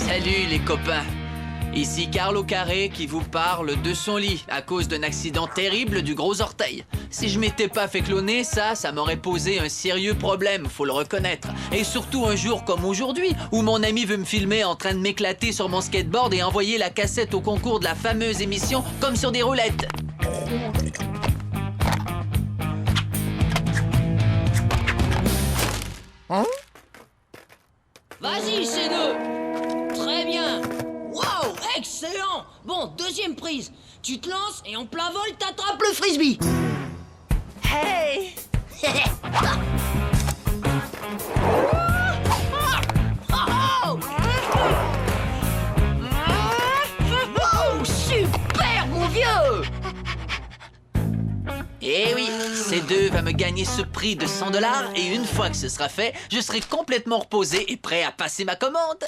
Salut les copains. Ici Carl au carré qui vous parle de son lit à cause d'un accident terrible du gros orteil. Si je m'étais pas fait cloner, ça m'aurait posé un sérieux problème, faut le reconnaître. Et surtout un jour comme aujourd'hui, où mon ami veut me filmer en train de m'éclater sur mon skateboard et envoyer la cassette au concours de la fameuse émission comme sur des roulettes. Hein? Vas-y, c'est deux. Très bien. Wow, excellent. Bon, deuxième prise. Tu te lances et en plein vol, t'attrapes le frisbee. Hey! Wow, super, mon vieux. Eh oui, C2 va me gagner ce prix de 100 $ et une fois que ce sera fait, je serai complètement reposé et prêt à passer ma commande.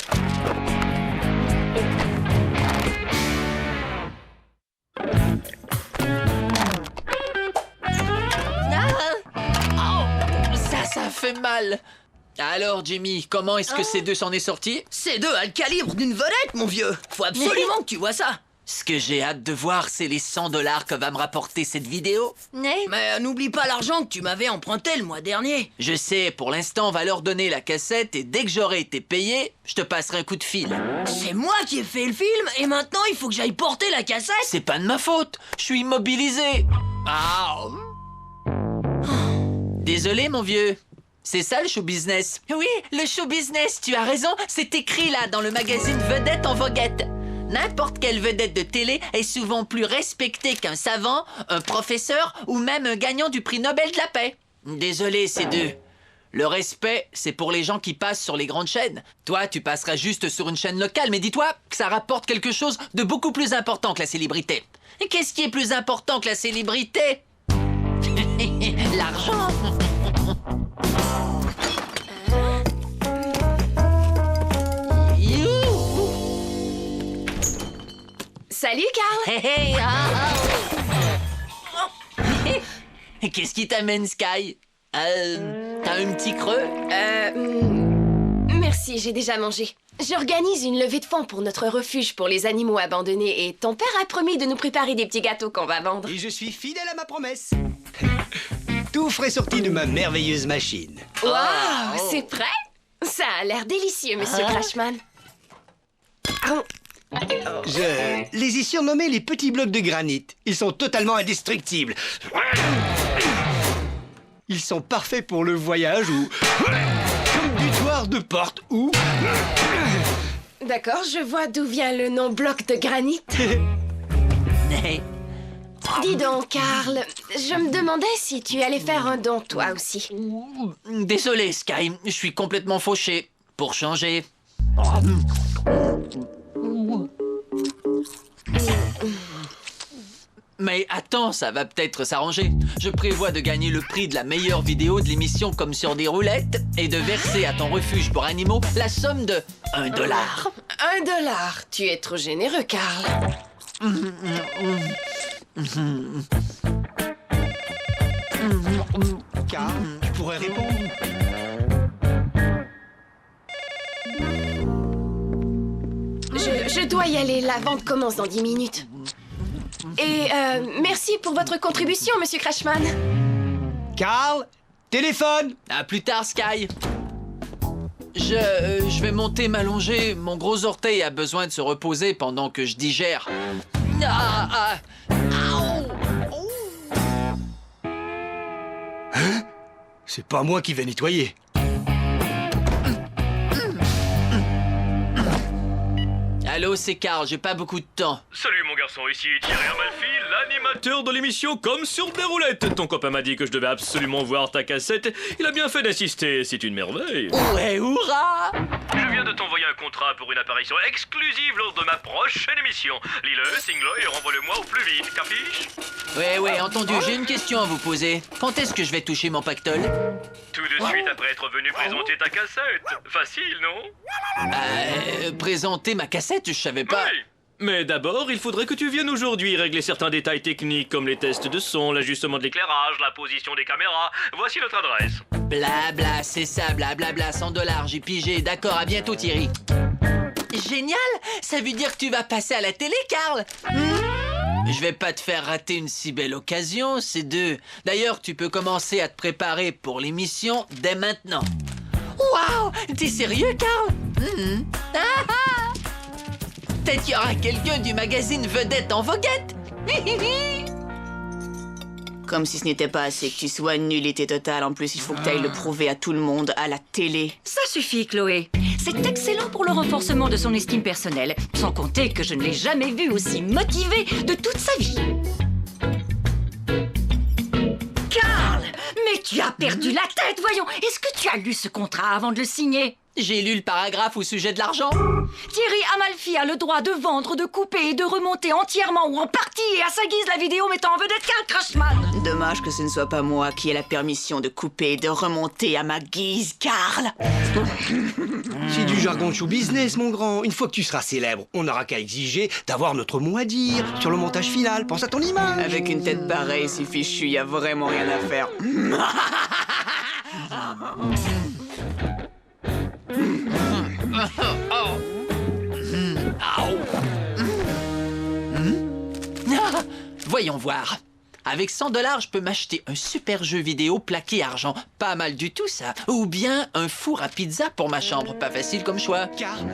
Ça fait mal. Alors, Jimmy, comment est-ce que C2 s'en est sorti? C2 a le calibre d'une vedette, mon vieux. Faut absolument que tu vois ça. Ce que j'ai hâte de voir, c'est les 100 $ que va me rapporter cette vidéo. Mais n'oublie pas l'argent que tu m'avais emprunté le mois dernier. Je sais, pour l'instant, on va leur donner la cassette et dès que j'aurai été payé, je te passerai un coup de fil. C'est moi qui ai fait le film et maintenant il faut que j'aille porter la cassette. C'est pas de ma faute, je suis immobilisé. Ah. Désolé, mon vieux. C'est ça le show business. Oui, le show business, tu as raison, c'est écrit là dans le magazine Vedette en voguette. N'importe quelle vedette de télé est souvent plus respectée qu'un savant, un professeur ou même un gagnant du prix Nobel de la paix. Désolé, ces deux. Le respect, c'est pour les gens qui passent sur les grandes chaînes. Toi, tu passeras juste sur une chaîne locale, mais dis-toi que ça rapporte quelque chose de beaucoup plus important que la célébrité. Et qu'est-ce qui est plus important que la célébrité? L'argent. Salut, Carl! Hey, hey, Qu'est-ce qui t'amène, Sky? T'as un petit creux? Merci, j'ai déjà mangé. J'organise une levée de fonds pour notre refuge pour les animaux abandonnés et ton père a promis de nous préparer des petits gâteaux qu'on va vendre. Et je suis fidèle à ma promesse. Tout frais sorti de ma merveilleuse machine. Waouh, c'est prêt? Ça a l'air délicieux, monsieur Crashman. Je les ai surnommés les petits blocs de granit. Ils sont totalement indestructibles. Ils sont parfaits pour le voyage ou comme butoir de porte ou... D'accord, je vois d'où vient le nom bloc de granit. Dis donc, Carl, je me demandais si tu allais faire un don, toi aussi. Désolé, Sky, je suis complètement fauché. Pour changer. Mais attends, ça va peut-être s'arranger. Je prévois de gagner le prix de la meilleure vidéo de l'émission comme sur des roulettes et de verser à ton refuge pour animaux la somme de $1. $1? Tu es trop généreux, Carl. Car tu pourrais répondre. Je dois y aller, la vente commence dans 10 minutes. Et merci pour votre contribution, monsieur Crashman. Carl, téléphone. À plus tard, Sky. Je vais monter m'allonger. Mon gros orteil a besoin de se reposer pendant que je digère. Hein? C'est pas moi qui vais nettoyer. Allô, c'est Carl, j'ai pas beaucoup de temps. Salut mon garçon, ici Thierry Amalfi, l'animateur de l'émission Comme sur des roulettes. Ton copain m'a dit que je devais absolument voir ta cassette. Il a bien fait d'insister, c'est une merveille. Ouais, hurrah! Je viens de t'envoyer un contrat pour une apparition exclusive lors de ma prochaine émission. Lis-le, signe-le et renvoie-le-moi au plus vite, capiche? Ouais, entendu, j'ai une question à vous poser. Quand est-ce que je vais toucher mon pactole? Tout de suite après être venu présenter ta cassette. Facile, non? Présenter ma cassette, je savais pas. Oui. Mais d'abord, il faudrait que tu viennes aujourd'hui régler certains détails techniques comme les tests de son, l'ajustement de l'éclairage, la position des caméras. Voici notre adresse. Blabla, c'est ça, blablabla, $100, j'ai pigé. D'accord, à bientôt, Thierry. Génial! Ça veut dire que tu vas passer à la télé, Karl. Je vais pas te faire rater une si belle occasion, c'est deux. D'ailleurs, tu peux commencer à te préparer pour l'émission dès maintenant. Waouh! T'es sérieux, Karl? Peut-être qu'il y aura quelqu'un du magazine Vedette en voguette. Comme si ce n'était pas assez que tu sois nullité totale. En plus, il faut que tu ailles le prouver à tout le monde, à la télé. Ça suffit, Chloé. C'est excellent pour le renforcement de son estime personnelle. Sans compter que je ne l'ai jamais vu aussi motivé de toute sa vie. Karl, mais tu as perdu la tête, voyons. Est-ce que tu as lu ce contrat avant de le signer? J'ai lu le paragraphe au sujet de l'argent. Thierry Amalfi a le droit de vendre, de couper et de remonter entièrement ou en partie et à sa guise la vidéo mettant en vedette Karl Krachman. Dommage que ce ne soit pas moi qui ai la permission de couper et de remonter à ma guise, Karl. C'est du jargon de show business, mon grand. Une fois que tu seras célèbre, on n'aura qu'à exiger d'avoir notre mot à dire sur le montage final. Pense à ton image. Avec une tête pareille, si fichu, y a vraiment rien à faire. Voyons voir. Avec 100 $, je peux m'acheter un super jeu vidéo plaqué argent. Pas mal du tout, ça. Ou bien un four à pizza pour ma chambre. Pas facile comme choix. Karl,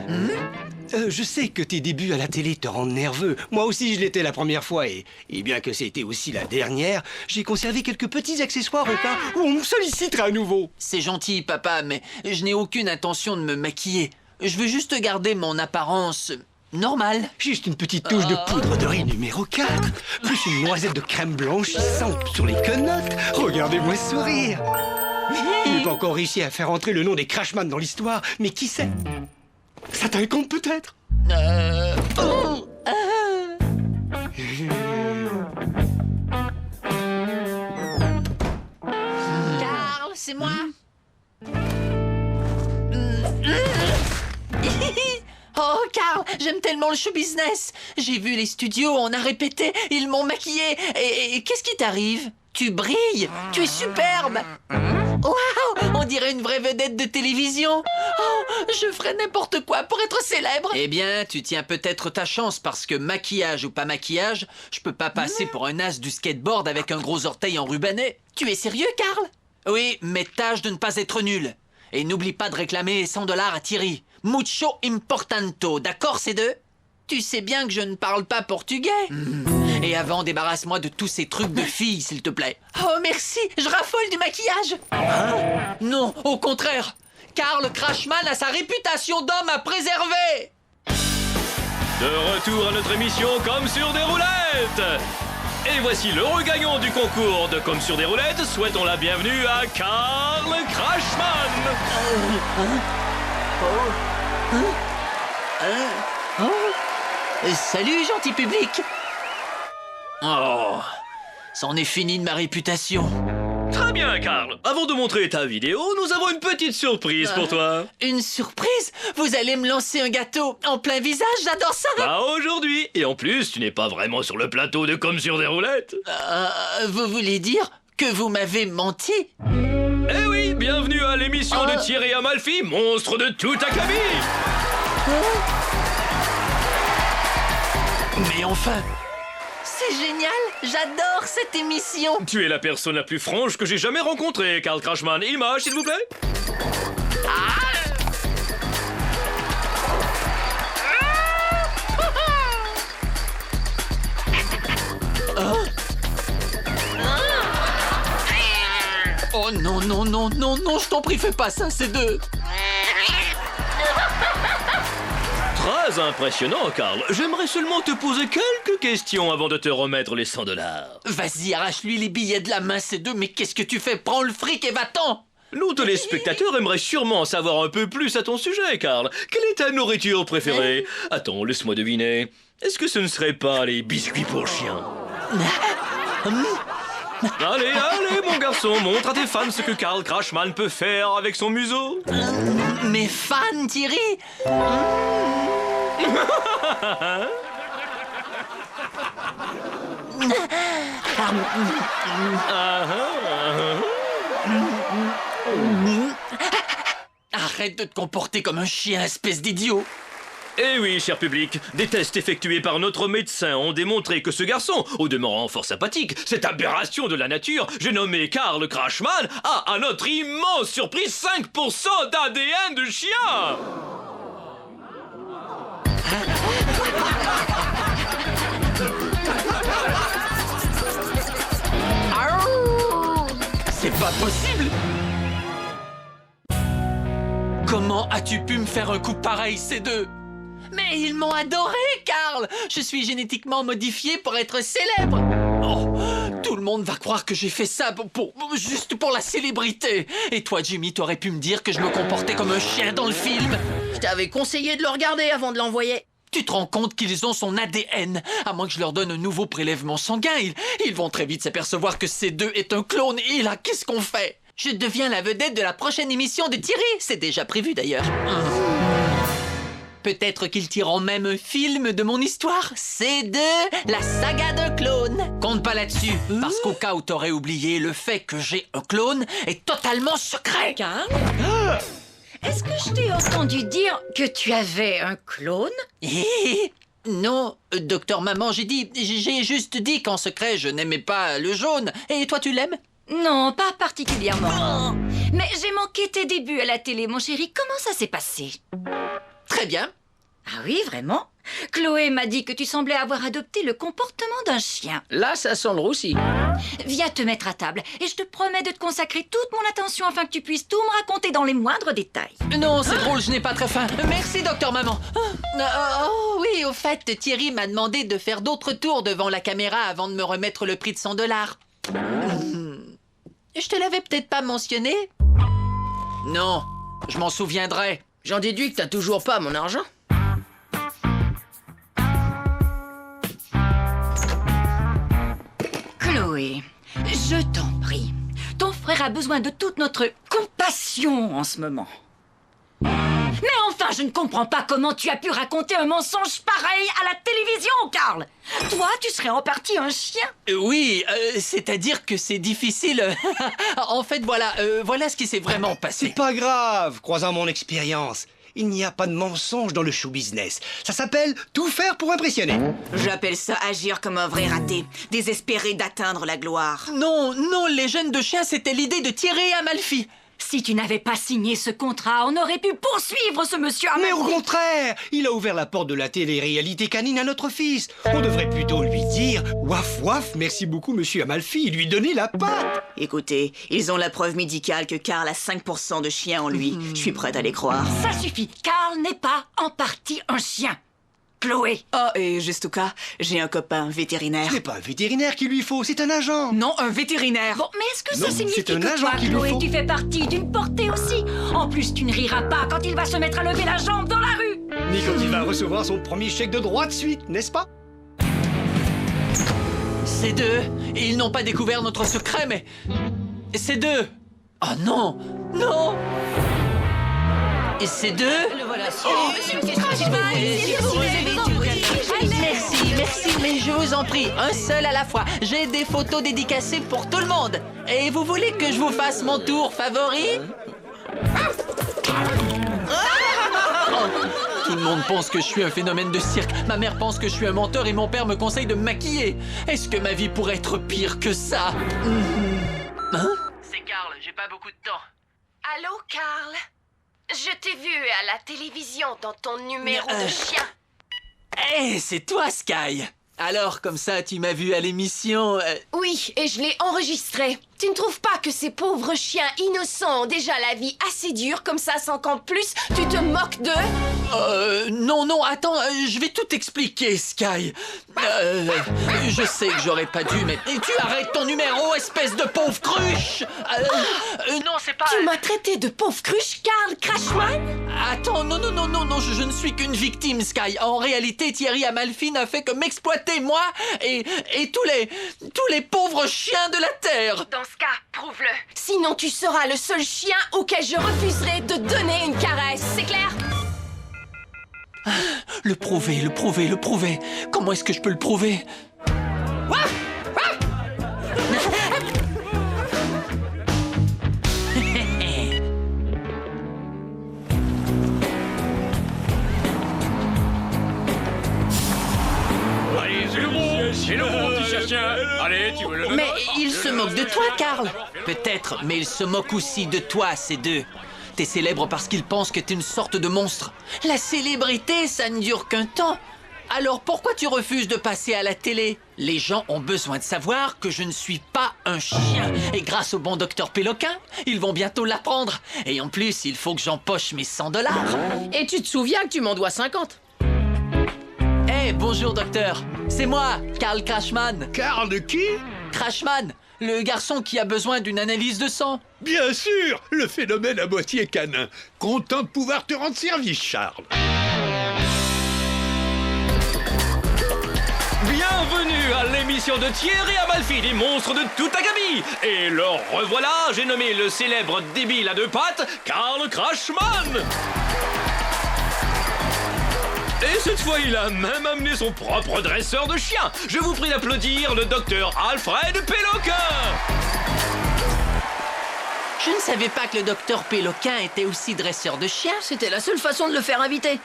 je sais que tes débuts à la télé te rendent nerveux. Moi aussi, je l'étais la première fois et bien que c'était aussi la dernière, j'ai conservé quelques petits accessoires au cas où on me solliciterait à nouveau. C'est gentil, papa, mais je n'ai aucune intention de me maquiller. Je veux juste garder mon apparence normale. Juste une petite touche de poudre de riz numéro 4, plus une noisette de crème blanchissante sur les quenottes. Regardez-moi sourire. Je n'ai pas encore réussi à faire entrer le nom des Krachman dans l'histoire, mais qui sait? Ça t'incombe peut-être? Karl, c'est moi. Oh, Karl, j'aime tellement le show business. J'ai vu les studios, on a répété, ils m'ont maquillé. Et qu'est-ce qui t'arrive? Tu brilles, tu es superbe. Waouh, on dirait une vraie vedette de télévision. Oh, je ferais n'importe quoi pour être célèbre. Eh bien, tu tiens peut-être ta chance parce que maquillage ou pas maquillage, je peux pas passer pour un as du skateboard avec un gros orteil enrubanné. Tu es sérieux, Karl? Oui, mais tâche de ne pas être nul. Et n'oublie pas de réclamer 100 $ à Thierry. Mucho importanto, d'accord, ces deux? Tu sais bien que je ne parle pas portugais. Et avant, débarrasse-moi de tous ces trucs de filles, s'il te plaît. Oh, merci, je raffole du maquillage. Non, au contraire. Karl Krachman a sa réputation d'homme à préserver. De retour à notre émission Comme sur des roulettes. Et voici l'heureux gagnant du concours de Comme sur des roulettes. Souhaitons la bienvenue à Karl Krachman. Salut, gentil public. Oh, c'en est fini de ma réputation. Très bien, Karl. Avant de montrer ta vidéo, nous avons une petite surprise pour toi. Une surprise? Vous allez me lancer un gâteau en plein visage? J'adore ça. Pas aujourd'hui. Et en plus, tu n'es pas vraiment sur le plateau de Comme sur des roulettes. Vous voulez dire que vous m'avez menti? Eh oui, bienvenue à l'émission de Thierry Amalfi, monstre de tout acabit. Mais enfin, c'est génial. J'adore cette émission. Tu es la personne la plus franche que j'ai jamais rencontrée, Karl Krachman. Image, s'il vous plaît. Oh non, non, non, non, non, je t'en prie, fais pas ça, c'est deux. Très impressionnant, Karl. J'aimerais seulement te poser quelques questions avant de te remettre les 100 $. Vas-y, arrache-lui les billets de la main, ces deux, mais qu'est-ce que tu fais? Prends le fric et va-t'en. Nous, téléspectateurs, aimeraient sûrement savoir un peu plus à ton sujet, Karl. Quelle est ta nourriture préférée? Attends, laisse-moi deviner. Est-ce que ce ne serait pas les biscuits pour chiens? Allez, allez, mon garçon, montre à tes fans ce que Karl Krachman peut faire avec son museau. Mes fans, Thierry. Arrête de te comporter comme un chien, espèce d'idiot. Eh oui, cher public, des tests effectués par notre médecin ont démontré que ce garçon, au demeurant fort sympathique, cette aberration de la nature, j'ai nommé Karl Crashman, a, à notre immense surprise, 5% d'ADN de chien. C'est pas possible! Comment as-tu pu me faire un coup pareil, ces deux? Mais ils m'ont adoré, Karl! Je suis génétiquement modifié pour être célèbre! Oh, tout le monde va croire que j'ai fait ça juste pour la célébrité! Et toi, Jimmy, t'aurais pu me dire que je me comportais comme un chien dans le film? Je t'avais conseillé de le regarder avant de l'envoyer. Tu te rends compte qu'ils ont son ADN? À moins que je leur donne un nouveau prélèvement sanguin, ils vont très vite s'apercevoir que ces deux est un clone. Et là, qu'est-ce qu'on fait? Je deviens la vedette de la prochaine émission de Thierry. C'est déjà prévu d'ailleurs. Peut-être qu'ils tireront même un film de mon histoire. C'est de la saga d'un clone. Compte pas là-dessus, parce qu'au cas où t'aurais oublié, le fait que j'ai un clone est totalement secret. Karl, est-ce que je t'ai entendu dire que tu avais un clone? Non, docteur Maman, j'ai juste dit qu'en secret, je n'aimais pas le jaune. Et toi, tu l'aimes? Non, pas particulièrement. Mais j'ai manqué tes débuts à la télé, mon chéri. Comment ça s'est passé? Très bien. Ah oui, vraiment? Chloé m'a dit que tu semblais avoir adopté le comportement d'un chien. Là, ça sent le roussi. Viens te mettre à table et je te promets de te consacrer toute mon attention afin que tu puisses tout me raconter dans les moindres détails. Non, c'est drôle, je n'ai pas très faim. Merci, docteur Maman. Oui, au fait, Thierry m'a demandé de faire d'autres tours devant la caméra avant de me remettre le prix de $100. Je te l'avais peut-être pas mentionné? Non, je m'en souviendrai. J'en déduis que t'as toujours pas mon argent. Chloé, je t'en prie. Ton frère a besoin de toute notre compassion en ce moment. Mais enfin, je ne comprends pas comment tu as pu raconter un mensonge pareil à la télévision, Karl. Toi, tu serais en partie un chien. Oui, c'est-à-dire que c'est difficile. En fait, voilà ce qui s'est vraiment passé. C'est pas grave, croisant mon expérience. Il n'y a pas de mensonge dans le show business. Ça s'appelle tout faire pour impressionner. J'appelle ça agir comme un vrai raté, désespéré d'atteindre la gloire. Non, les gènes de chien, c'était l'idée de Thierry Amalfi. Si tu n'avais pas signé ce contrat, on aurait pu poursuivre ce monsieur Amalfi. Mais au contraire, il a ouvert la porte de la télé-réalité canine à notre fils. On devrait plutôt lui dire « Waf waf, merci beaucoup monsieur Amalfi » et lui donner la patte. Écoutez, ils ont la preuve médicale que Karl a 5% de chien en lui. Je suis prête à les croire. Ça suffit, Karl n'est pas en partie un chien. Chloé. Oh, et juste au cas, j'ai un copain vétérinaire. Ce n'est pas un vétérinaire qu'il lui faut, c'est un agent. Non, un vétérinaire. Bon, mais est-ce que ça Non, signifie c'est un que agent toi, qu'il lui Chloé, faut. tu fais partie d'une portée aussi? En plus, tu ne riras pas quand il va se mettre à lever la jambe dans la rue. Ni quand il va recevoir son premier chèque de droit de suite, n'est-ce pas? Ces deux, ils n'ont pas découvert notre secret, mais... Ces deux... Oh non! Et ces deux... Le voilà. Merci, mais je vous en prie, un seul à la fois. J'ai des photos dédicacées pour tout le monde. Et vous voulez que je vous fasse mon tour favori? Tout le monde pense que je suis un phénomène de cirque. Ma mère pense que je suis un menteur et mon père me conseille de me maquiller. Est-ce que ma vie pourrait être pire que ça? Hein? C'est Karl, j'ai pas beaucoup de temps. Allô, Karl? Je t'ai vu à la télévision dans ton numéro de chien. Hé, c'est toi, Sky! Alors, comme ça, tu m'as vu à l'émission... Oui, et je l'ai enregistré. Tu ne trouves pas que ces pauvres chiens innocents ont déjà la vie assez dure comme ça sans qu'en plus tu te moques d'eux? Non, attends, je vais tout expliquer, Sky. Je sais que j'aurais pas dû, mais tu arrêtes ton numéro, espèce de pauvre cruche! Non, c'est pas... Tu m'as traité de pauvre cruche, Karl Crashman? Attends, non, je ne suis qu'une victime, Sky. En réalité, Thierry Amalfi n'a fait que m'exploiter, moi, et tous les pauvres chiens de la Terre. Dans ce cas, prouve-le. Sinon, tu seras le seul chien auquel je refuserai de donner une caresse, c'est clair? Le prouver. Comment est-ce que je peux le prouver? C'est nous, mon petit chien. Allez, tu veux le Mais il se moque de toi, Karl. Peut-être, mais il se moque aussi de toi, ces deux. T'es célèbre parce qu'il pense que t'es une sorte de monstre. La célébrité, ça ne dure qu'un temps. Alors pourquoi tu refuses de passer à la télé? Les gens ont besoin de savoir que je ne suis pas un chien. Et grâce au bon docteur Péloquin, ils vont bientôt l'apprendre. Et en plus, il faut que j'empoche mes 100 $. Et tu te souviens que tu m'en dois 50? Eh, bonjour docteur. C'est moi, Karl Crashman. Karl de qui? Crashman, le garçon qui a besoin d'une analyse de sang. Bien sûr, le phénomène à moitié canin. Content de pouvoir te rendre service, Charles. Bienvenue à l'émission de Thierry Amalfi, des monstres de toute agamie. Et le revoilà, j'ai nommé le célèbre débile à deux pattes, Karl Crashman. Et cette fois, il a même amené son propre dresseur de chiens. Je vous prie d'applaudir le docteur Alfred Péloquin. Je ne savais pas que le docteur Péloquin était aussi dresseur de chiens. C'était la seule façon de le faire inviter.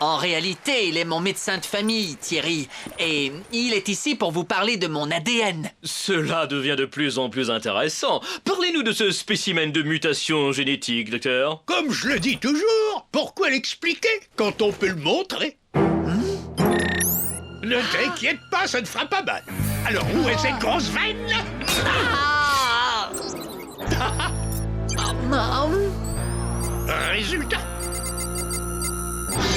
En réalité, il est mon médecin de famille, Thierry. Et il est ici pour vous parler de mon ADN. Cela devient de plus en plus intéressant. Parlez-nous de ce spécimen de mutation génétique, docteur. Comme je le dis toujours, pourquoi l'expliquer quand on peut le montrer? Ne t'inquiète pas, ça ne fera pas mal. Alors où est cette grosse veine là? Résultat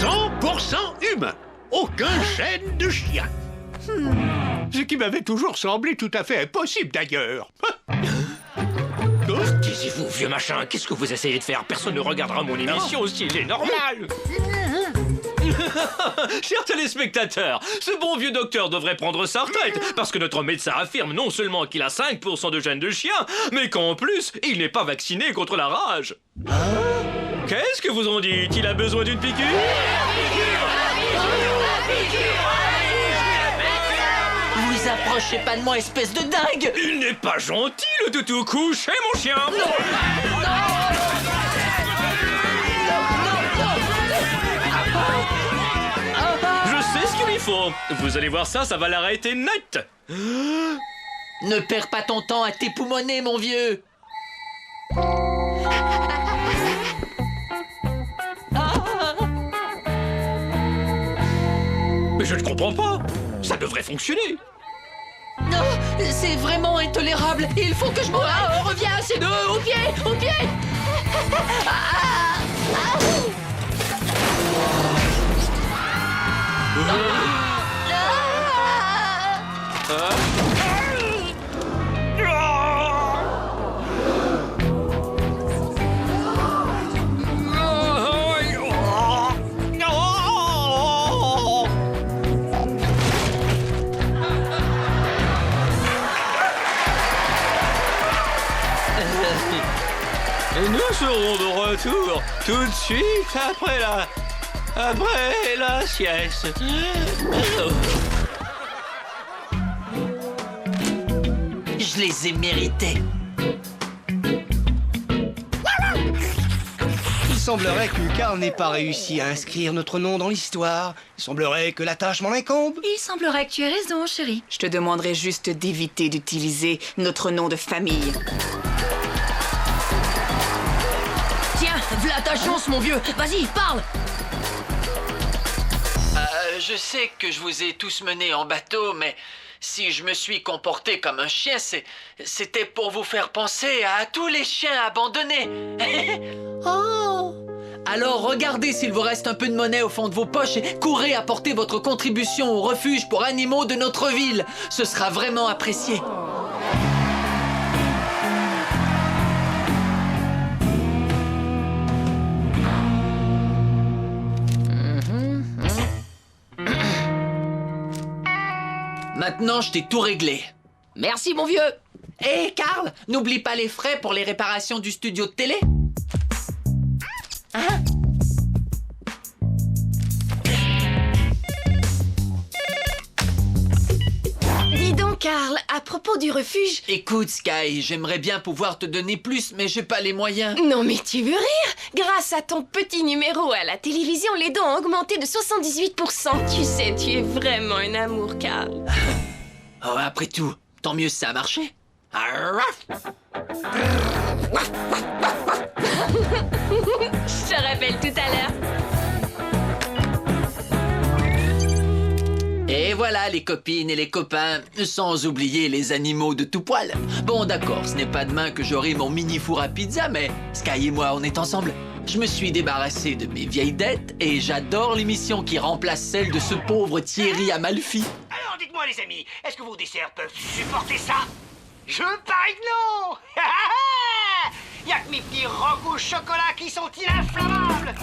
100% humain. Aucun gène de chien. Ce qui m'avait toujours semblé tout à fait impossible d'ailleurs. Taisez-vous, vieux machin, qu'est-ce que vous essayez de faire? Personne ne regardera mon émission s'il est normal. Chers téléspectateurs, ce bon vieux docteur devrait prendre sa retraite parce que notre médecin affirme non seulement qu'il a 5% de gènes de chien, mais qu'en plus, il n'est pas vacciné contre la rage. Qu'est-ce que vous en dites? Il a besoin d'une piqûre? Vous approchez pas de moi, espèce de dingue! Il n'est pas gentil, le toutou. Couchez, mon chien. Je sais ce qu'il lui faut. Vous allez voir ça, ça va l'arrêter net. Ne perds pas ton temps à t'époumoner, mon vieux! Mais je ne comprends pas. Ça devrait fonctionner. Non, c'est vraiment intolérable. Il faut que je m'en aille. Reviens, c'est deux, au pied, au pied. Et nous serons de retour tout de suite après la sieste. Je les ai mérités. Il semblerait que Karl n'ait pas réussi à inscrire notre nom dans l'histoire. Il semblerait que la tâche m'en incombe. Il semblerait que tu aies raison, chérie. Je te demanderai juste d'éviter d'utiliser notre nom de famille. Tiens, v'là ta chance, mon vieux. Vas-y, parle. Je sais que je vous ai tous menés en bateau, mais si je me suis comporté comme un chien, c'était pour vous faire penser à tous les chiens abandonnés. Oh! Alors regardez s'il vous reste un peu de monnaie au fond de vos poches et courez apporter votre contribution au refuge pour animaux de notre ville. Ce sera vraiment apprécié. Maintenant, je t'ai tout réglé. Merci, mon vieux. Hé, Karl, n'oublie pas les frais pour les réparations du studio de télé. Hein? Dis donc, Karl, à propos du refuge... Écoute, Sky, j'aimerais bien pouvoir te donner plus, mais j'ai pas les moyens. Non mais tu veux rire? Grâce à ton petit numéro à la télévision, les dons ont augmenté de 78%. Tu sais, tu es vraiment un amour, Karl. Oh, après tout, tant mieux si ça a marché. Je te rappelle tout à l'heure. Et voilà les copines et les copains, sans oublier les animaux de tout poil. Bon d'accord, ce n'est pas demain que j'aurai mon mini four à pizza, mais Sky et moi, on est ensemble. Je me suis débarrassé de mes vieilles dettes et j'adore l'émission qui remplace celle de ce pauvre Thierry Amalfi. Alors dites-moi les amis, est-ce que vos desserts peuvent supporter ça? Je parie que non. Y a que mes petits rocs au chocolat qui sont ininflammables.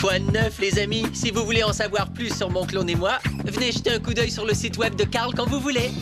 Quoi de neuf les amis? Si vous voulez en savoir plus sur mon clone et moi, venez jeter un coup d'œil sur le site web de Carl quand vous voulez.